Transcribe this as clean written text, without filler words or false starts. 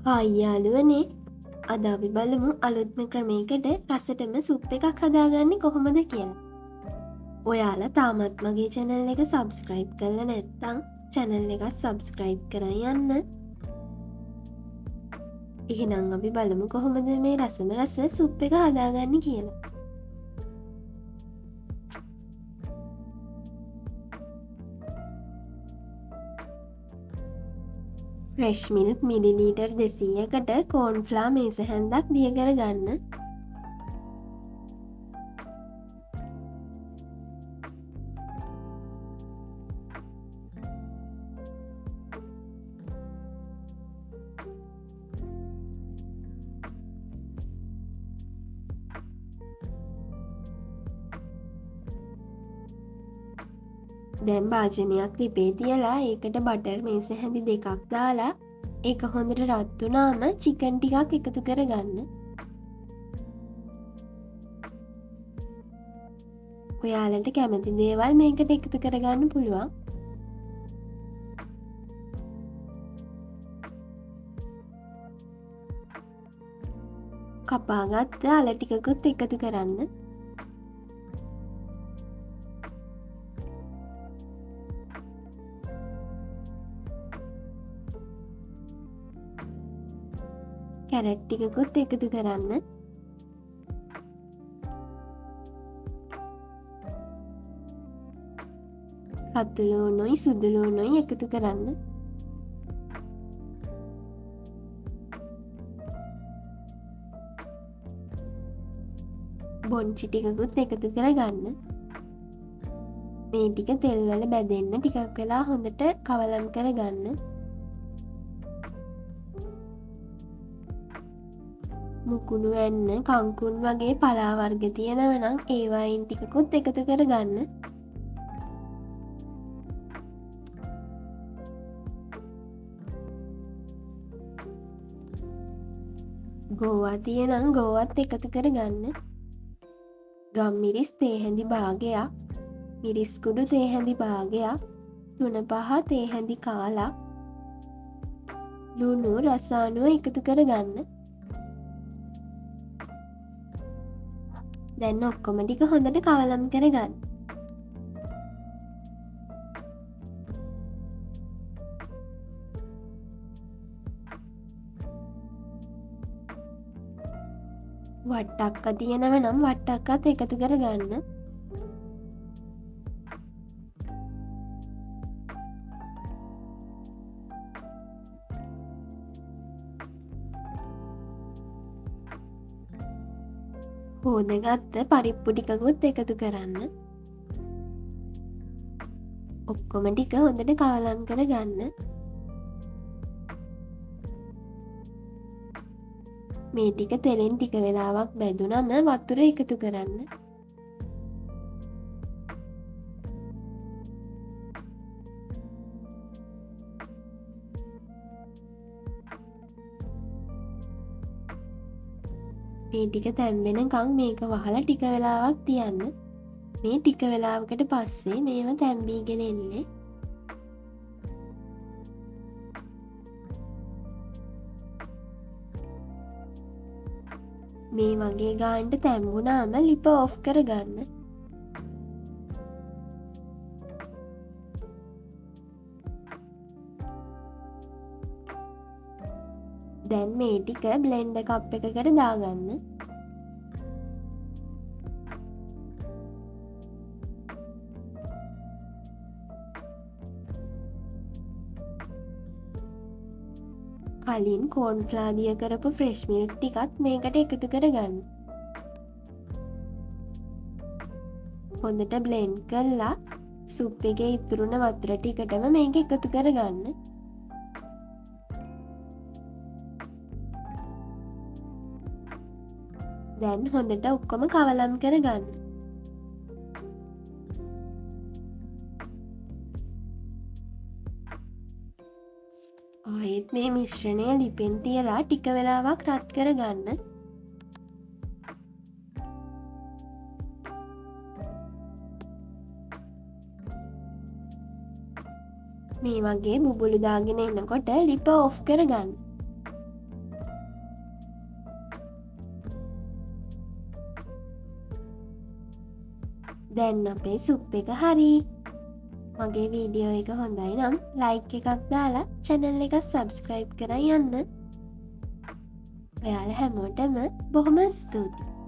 Hi යාළුවනේ අද අපි බලමු අලුත්ම ක්‍රමයකට රසටම සුප් එකක් හදාගන්නේ කොහොමද කියලා. ඔයාලා තාමත් මගේ channel එක subscribe කරලා නැත්නම් channel එක subscribe කරන් යන්න. එහෙනම් අපි බලමු කොහොමද මේ රසම රස සුප් එක හදාගන්නේ කියලා. ෆ්‍රෙෂ් මිල්ක් මිලිලීටර් 200කට කෝර්න්ෆ්ලා මේස හැන්දක් දිය කරගන්න. දැන් භාජනයක් ලිපේ තියලා ඒකට බටර් මේස හැඳි දෙකක් දාලා ඒක හොඳට රත් වුණාම චිකන් ටිකක් එකතු කරගන්න. ඔයාලට කැමති දේවල් මේකට එකතු කරගන්න පුළුවන්. කපාගත්ත අල ටිකකුත් එකතු කරන්න. කැරට් ටිකකුත් එකතු කරන්න. රතු ලූණුයි සුදු ලූණුයි එකතු කරන්න. බොන්චි ටිකකුත් එකතු කරගන්න. මේ ටික තෙල් වල බැදෙන්න ටිකක් වෙලා හොඳට කවලම් කරගන්න. මුකුණු වෙන්න කංකුන් වගේ පලා වර්ග තියෙනව නම් ඒවායින් ටිකකුත් එකතු කරගන්න. ගෝවා තියෙනම් ගෝවත් එකතු කරගන්න. ගම්මිරිස් තේ හැඳි භාගයක්, මිරිස් කුඩු තේ හැඳි භාගයක්, තුන පහ තේ හැඳි කාලක්, ලුණු රසායනුව එකතු කරගන්න. දැන් ඔක්කොම ටික හොඳට කවලම් කරගන්න. වට්ටක්ක තියෙනව නම් වට්ටක්කත් එකතු කරගන්න. හෝදගත්ත පරිප්පු ටිකකුත් එකතු කරන්න. ඔක්කොම ටික හොඳට කවලම් කරගන්න. මේ ටික තෙලෙන් ටික වෙලාවක් බැදුනම වතුර එකතු කරන්න. මේ ටික තැම්බෙනකන් මේක වහලා ටික වෙලාවක් තියන්න. මේ ටික වෙලාවකට පස්සේ මේව තැම්බීගෙන එන්නේ. මේ වගේ ගානට තැම්බුනාම ලිප ඔෆ් කරගන්න. දැන් මේ ටික බ්ලෙන්ඩර් කප් එකකට දාගන්න. කලින් කෝර්න්ෆ්ලා දිය කරපු ෆ්‍රෙෂ් මිල්ක් ටිකත් මේකට එකතු කරගන්න. හොඳට බ්ලෙන්ඩ් කරලා සුප් එකේ ඉතුරුන වතුර ටිකටම මේක එකතු කරගන්න. දැන් හොඳට ඔක්කොම කවලම් කරගන්න. ආයෙත් මේ මිශ්‍රණය ලිපෙන් තියලා ටික වෙලාවක් රත් කරගන්න. මේ වගේ බුබුලු දාගෙන එනකොට ලිප ඔෆ් කරගන්න. දැන් අපේ සුප් එක හරි. මගේ වීඩියෝ එක හොඳයි නම් ලයික් එකක් දාලා චැනල් එක සබස්ක්‍රයිබ් කර යන්න. ඔයාල හැමෝටම බොහොම ස්තුතියි.